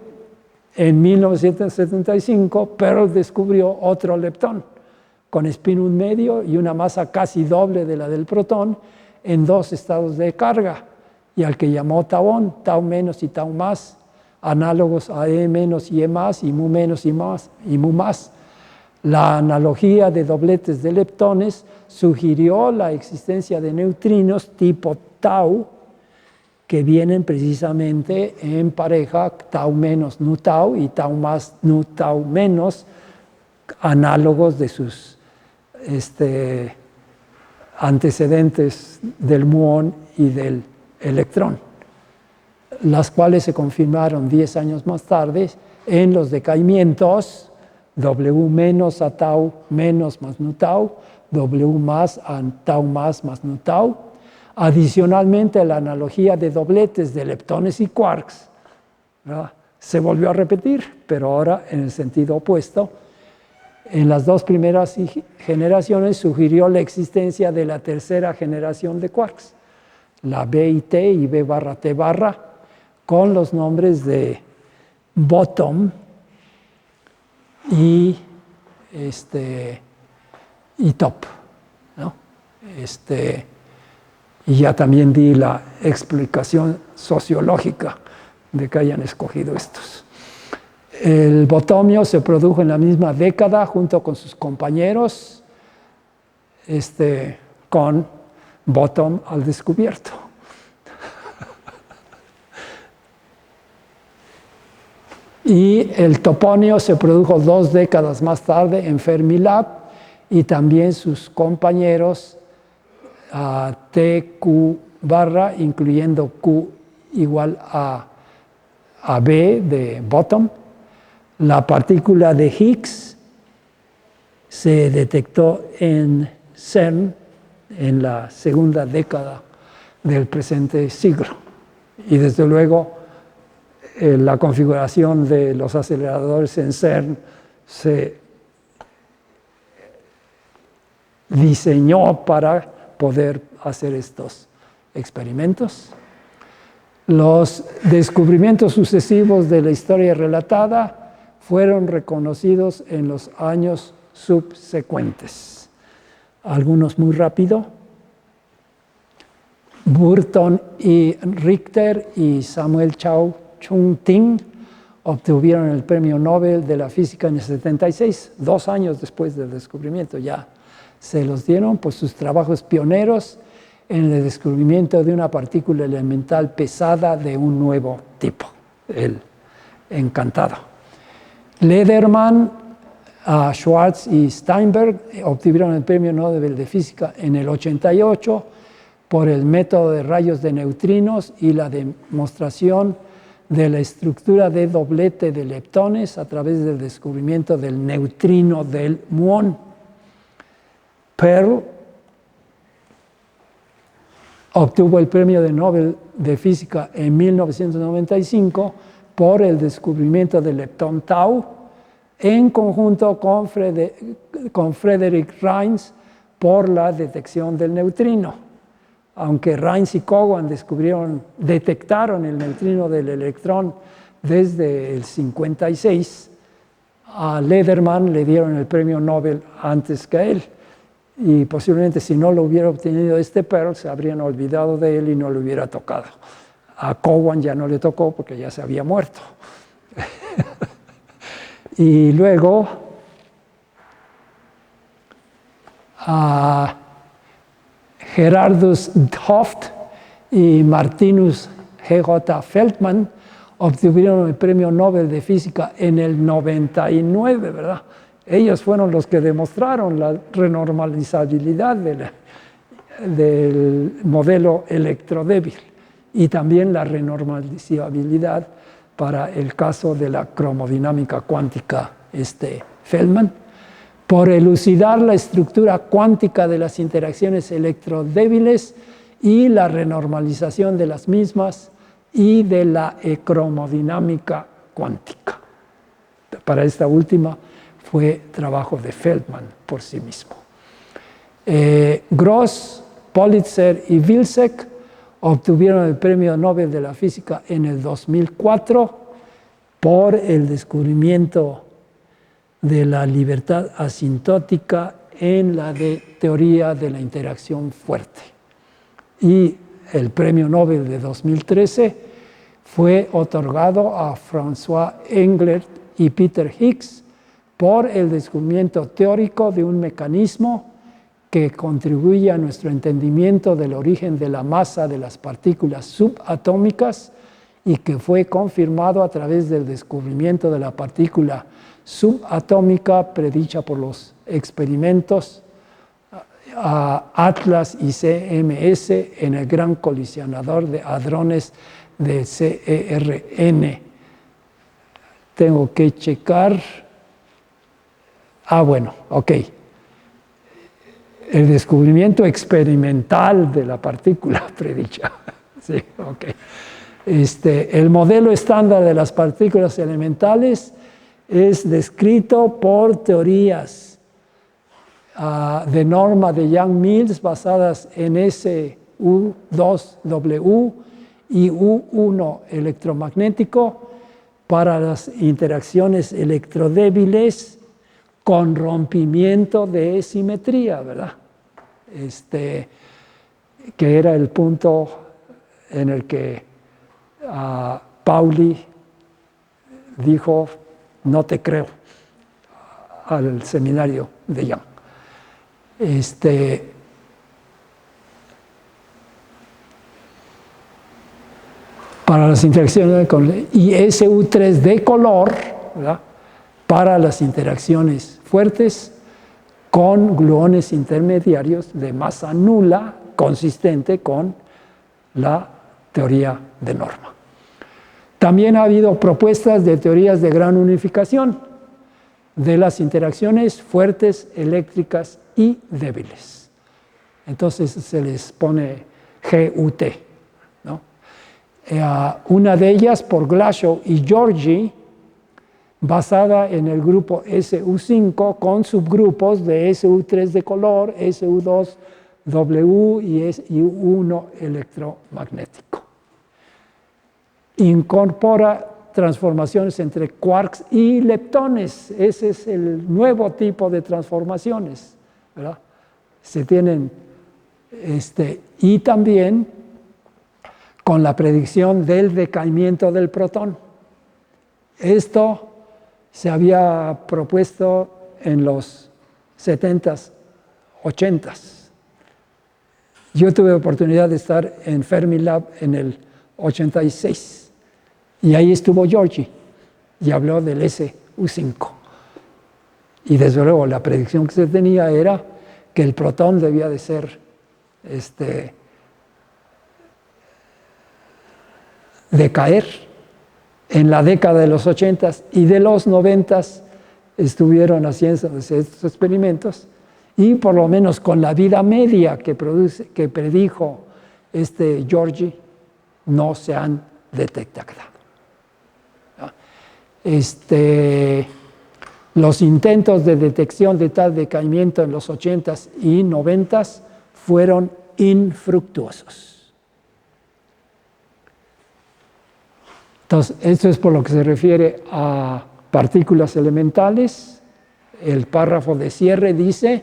en 1975, Pearl descubrió otro leptón con spin 1 medio y una masa casi doble de la del protón en 2 estados de carga, y al que llamó tauón, tau menos y tau más, análogos a E menos y E más, y mu menos y mu más. La analogía de dobletes de leptones sugirió la existencia de neutrinos tipo tau que vienen precisamente en pareja, tau menos nu tau y tau más nu tau menos, análogos de sus antecedentes del muón y del electrón, las cuales se confirmaron 10 años más tarde en los decaimientos W menos a tau menos más nu tau, W más a tau más nu tau. Adicionalmente, la analogía de dobletes de leptones y quarks, ¿verdad?, se volvió a repetir, pero ahora en el sentido opuesto. En las 2 primeras generaciones sugirió la existencia de la tercera generación de quarks, la B y T y B barra T barra, con los nombres de bottom y top, ¿no? Y ya también di la explicación sociológica de que hayan escogido estos. El botomio se produjo en la misma década junto con sus compañeros, con Bottom al descubierto. Y el toponio se produjo 2 décadas más tarde en Fermilab, y también sus compañeros TQ barra, incluyendo Q igual a B de Bottom. La partícula de Higgs se detectó en CERN en la segunda década del presente siglo. Y desde luego la configuración de los aceleradores en CERN se diseñó para poder hacer estos experimentos. Los descubrimientos sucesivos de la historia relatada fueron reconocidos en los años subsecuentes. Algunos muy rápido. Burton y Richter y Samuel Chung-Ting obtuvieron el Premio Nobel de la Física en el 76, 2 años después del descubrimiento. Ya se los dieron por sus trabajos pioneros en el descubrimiento de una partícula elemental pesada de un nuevo tipo, el encantado. Lederman, Schwartz y Steinberg obtuvieron el Premio Nobel de Física en el 88 por el método de rayos de neutrinos y la demostración de la estructura de doblete de leptones a través del descubrimiento del neutrino del muón. Pearl obtuvo el Premio de Nobel de Física en 1995 por el descubrimiento del leptón tau, en conjunto con Frederick Rines por la detección del neutrino. Aunque Rines y Cowan detectaron el neutrino del electrón desde el 56, a Lederman le dieron el Premio Nobel antes que a él. Y posiblemente si no lo hubiera obtenido Pearl, se habrían olvidado de él y no le hubiera tocado. A Cowan ya no le tocó porque ya se había muerto. Y luego a Gerardus Hooft y Martinus G.J. Feldman obtuvieron el Premio Nobel de Física en el 99, ¿verdad? Ellos fueron los que demostraron la renormalizabilidad del modelo electrodébil y también la renormalizabilidad para el caso de la cromodinámica cuántica Feldman, por elucidar la estructura cuántica de las interacciones electrodébiles y la renormalización de las mismas y de la cromodinámica cuántica. Para esta última fue trabajo de Feldman por sí mismo. Gross, Politzer y Wilczek obtuvieron el Premio Nobel de la Física en el 2004 por el descubrimiento de la libertad asintótica en la teoría de la interacción fuerte. Y el Premio Nobel de 2013 fue otorgado a François Englert y Peter Higgs por el descubrimiento teórico de un mecanismo que contribuye a nuestro entendimiento del origen de la masa de las partículas subatómicas y que fue confirmado a través del descubrimiento de la partícula subatómica predicha por los experimentos Atlas y CMS en el Gran Colisionador de Hadrones de CERN. Tengo que checar. Bueno, ok. El descubrimiento experimental de la partícula predicha. Sí, ok. El modelo estándar de las partículas elementales es descrito por teorías de norma de Yang-Mills basadas en SU2W y U1 electromagnético para las interacciones electrodébiles con rompimiento de simetría, ¿verdad? Que era el punto en el que Pauli dijo, no te creo, al seminario de Young. para las interacciones y SU3 de color, ¿verdad?, para las interacciones fuertes con gluones intermediarios de masa nula, consistente con la teoría de norma. También ha habido propuestas de teorías de gran unificación de las interacciones fuertes, eléctricas y débiles. Entonces se les pone GUT, ¿no? Una de ellas por Glashow y Georgi, basada en el grupo SU5 con subgrupos de SU3 de color, SU2W y SU1 electromagnético. Incorpora transformaciones entre quarks y leptones. Ese es el nuevo tipo de transformaciones, ¿verdad? Se tienen, y también con la predicción del decaimiento del protón. Esto se había propuesto en los 70s, 80s. Yo tuve oportunidad de estar en Fermilab en el 86 y ahí estuvo Georgi y habló del SU5. Y desde luego la predicción que se tenía era que el protón debía de ser decaer. En la década de los 80s y de los 90s estuvieron haciendo estos experimentos y por lo menos con la vida media que predijo Georgi no se han detectado. Los intentos de detección de tal decaimiento en los 80s y 90s fueron infructuosos. Entonces, esto es por lo que se refiere a partículas elementales. El párrafo de cierre dice: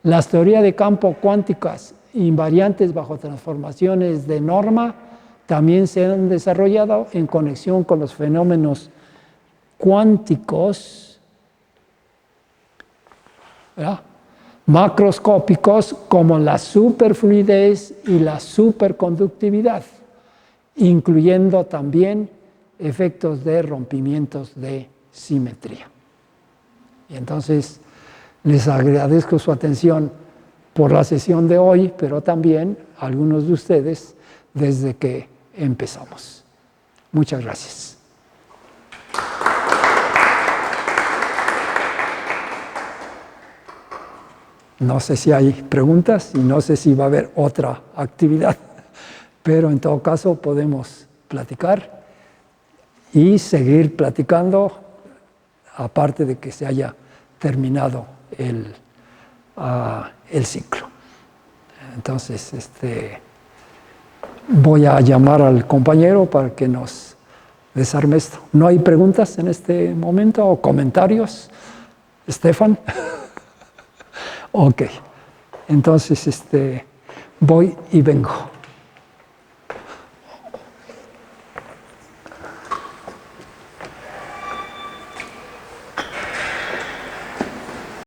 las teorías de campo cuánticas invariantes bajo transformaciones de norma también se han desarrollado en conexión con los fenómenos cuánticos, ¿verdad?, macroscópicos como la superfluidez y la superconductividad, incluyendo también efectos de rompimientos de simetría. Y entonces les agradezco su atención por la sesión de hoy, pero también a algunos de ustedes desde que empezamos. Muchas gracias. No sé si hay preguntas y no sé si va a haber otra actividad, pero en todo caso podemos platicar y seguir platicando, aparte de que se haya terminado el ciclo. Entonces, voy a llamar al compañero para que nos desarme esto. ¿No hay preguntas en este momento o comentarios? ¿Estefan? Ok. Entonces, voy y vengo.